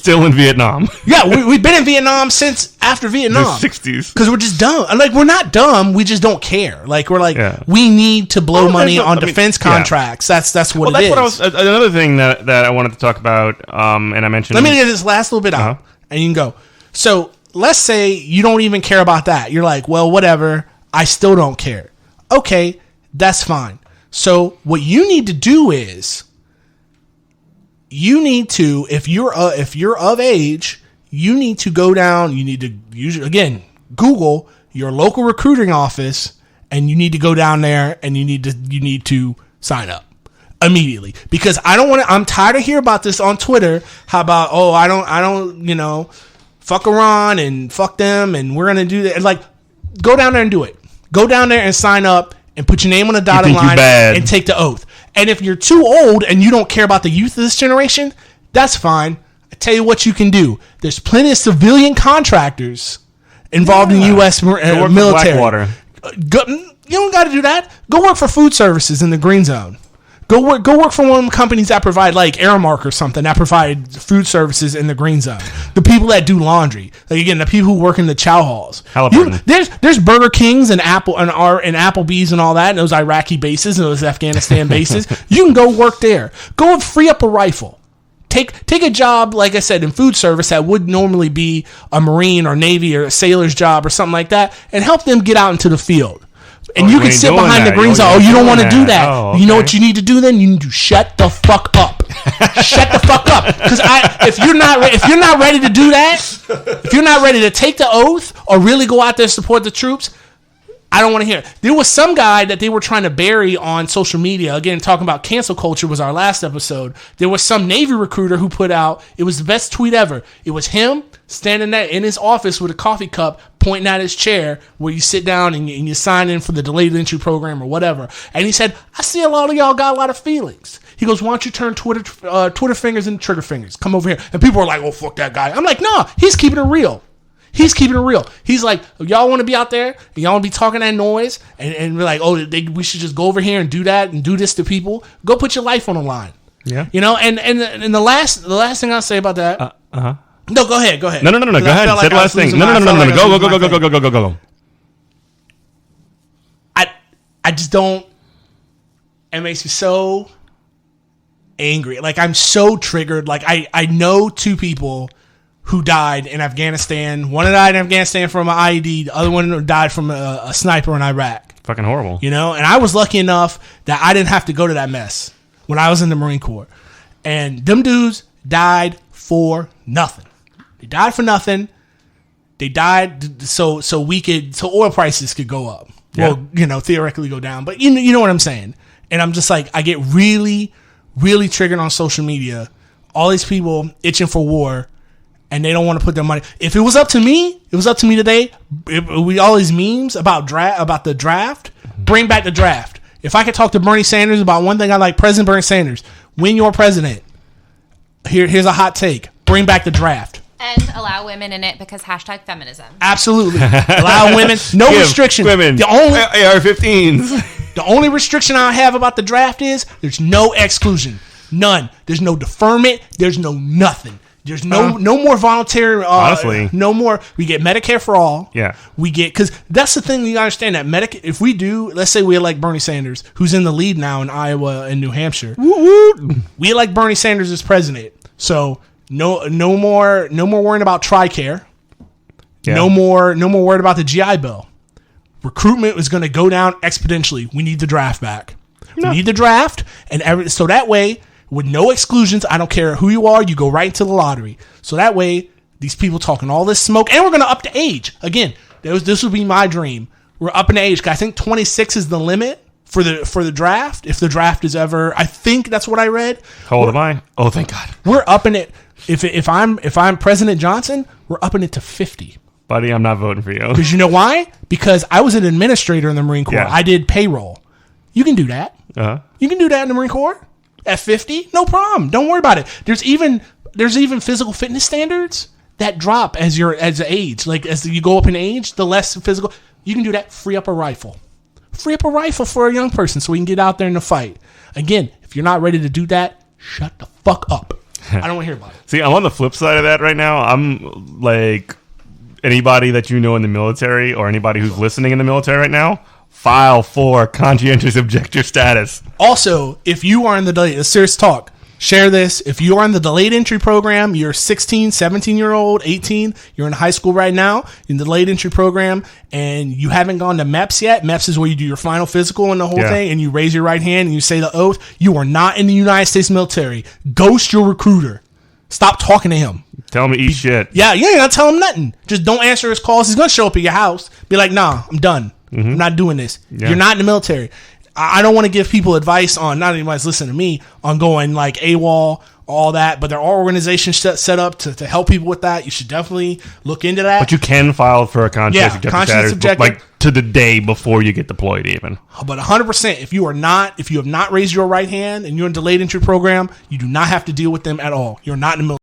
Still in Vietnam. Yeah, we've been in Vietnam since after Vietnam. The 60s. Because we're just dumb. Like, we're not dumb. We just don't care. Like, we're like, we need to blow money on defense contracts. That's what it is. What another thing that I wanted to talk about, and I mentioned... Let me get this last little bit out, and you can go. So, let's say you don't even care about that. You're like, well, whatever. I still don't care. Okay, that's fine. So, what you need to do is... You need to, if you're of age, you need to go down. You need to again Google your local recruiting office, and you need to go down there, and you need to sign up immediately, because I don't want to. I'm tired of hearing about this on Twitter. How about I don't fuck Iran and fuck them, and we're gonna do that. Like, go down there and do it. Go down there and sign up and put your name on the dotted line and take the oath. And if you're too old and you don't care about the youth of this generation, that's fine. I tell you what you can do. There's plenty of civilian contractors involved in U.S. military. Blackwater. You don't got to do that. Go work for food services in the green zone. Go work for one of them companies that provide, like Aramark or something, that provide food services in the green zone. The people that do laundry, like, again, the people who work in the chow halls. There's Burger Kings and Applebee's and all that, and those Iraqi bases and those Afghanistan bases. You can go work there. Go and free up a rifle. Take a job, like I said, in food service that would normally be a Marine or Navy or a sailor's job or something like that, and help them get out into the field. And you can sit behind the green zone. You don't want to do that. Oh, okay. You know what you need to do then? You need to shut the fuck up. Shut the fuck up. Because if you're not ready to do that, if you're not ready to take the oath or really go out there and support the troops, I don't want to hear it. There was some guy that they were trying to bury on social media. Again, talking about cancel culture was our last episode. There was some Navy recruiter who put out, it was the best tweet ever. It was him standing there in his office with a coffee cup, pointing at his chair where you sit down and you sign in for the delayed entry program or whatever. And he said, I see a lot of y'all got a lot of feelings. He goes, why don't you turn Twitter fingers into trigger fingers? Come over here. And people are like, oh, fuck that guy. I'm like, no, he's keeping it real. He's keeping it real. He's like, y'all want to be out there and y'all want to be talking that noise and we're like, we should just go over here and do that and do this to people. Go put your life on the line. Yeah. You know, and the last thing I'll say about that. No, go ahead. No. Go ahead. Say the last thing. No. Go. I just don't. It makes me so angry. Like, I'm so triggered. Like, I know two people who died in Afghanistan. One died in Afghanistan from an IED. The other one died from a sniper in Iraq. Fucking horrible. You know, and I was lucky enough that I didn't have to go to that mess when I was in the Marine Corps. And them dudes died for nothing. They died for nothing. They died so oil prices could go up. Yeah. Well, you know, theoretically go down. But you know what I'm saying. And I'm just like, I get really, really triggered on social media. All these people itching for war, and they don't want to put their money. If it was up to me today, all these memes about the draft, bring back the draft. If I could talk to Bernie Sanders about one thing I like, President Bernie Sanders, when you're president, here's a hot take. Bring back the draft. And allow women in it because #feminism. Absolutely. Allow women. No restriction. Women. The only AR-15s. The only restriction I have about the draft is there's no exclusion. None. There's no deferment. There's no nothing. There's no more voluntary. Honestly. No more. We get Medicare for all. Yeah. We get, because that's the thing, you gotta understand that if we do, let's say we elect Bernie Sanders, who's in the lead now in Iowa and New Hampshire. We elect Bernie Sanders as president. So no more worrying about TRICARE. Yeah. No more worried about the GI Bill. Recruitment is going to go down exponentially. We need the draft back. No. We need the draft, and so that way, with no exclusions, I don't care who you are, you go right into the lottery. So that way, these people talking all this smoke, and we're going to up the age. Again, this would be my dream. We're upping the age, because I think 26 is the limit for the draft. If the draft is ever, I think that's what I read. How old am I? Oh, thank God. We're upping it. If I'm President Johnson, we're upping it to 50. Buddy, I'm not voting for you. Because you know why? Because I was an administrator in the Marine Corps. Yeah. I did payroll. You can do that. Uh-huh. You can do that in the Marine Corps at 50. No problem. Don't worry about it. There's even physical fitness standards that drop as age. Like, as you go up in age, the less physical. You can do that. Free up a rifle. Free up a rifle for a young person so we can get out there in the fight. Again, if you're not ready to do that, shut the fuck up. I don't want to hear about it. See, I'm on the flip side of that right now. I'm like, anybody that you know in the military or anybody who's listening in the military right now, file for conscientious objector status. Also, if you are in the delayed, serious talk, share this. If you are in the delayed entry program, you're 16, 17-year-old, 18, you're in high school right now, in the delayed entry program, and you haven't gone to MEPS yet. MEPS is where you do your final physical and the whole thing, and you raise your right hand and you say the oath. You are not in the United States military. Ghost your recruiter. Stop talking to him. Tell him to eat shit. Yeah, you ain't gonna tell him nothing. Just don't answer his calls. He's gonna show up at your house. Be like, nah, I'm done. I'm not doing this. Yeah. You're not in the military. I don't want to give people advice on, not anybody's listening to me, on going like AWOL, all that, but there are organizations set up to help people with that. You should definitely look into that. But you can file for a conscientious objector status, objector. like to the day before you get deployed even. But 100%, if you have not raised your right hand and you're in delayed entry program, you do not have to deal with them at all. You're not in the military.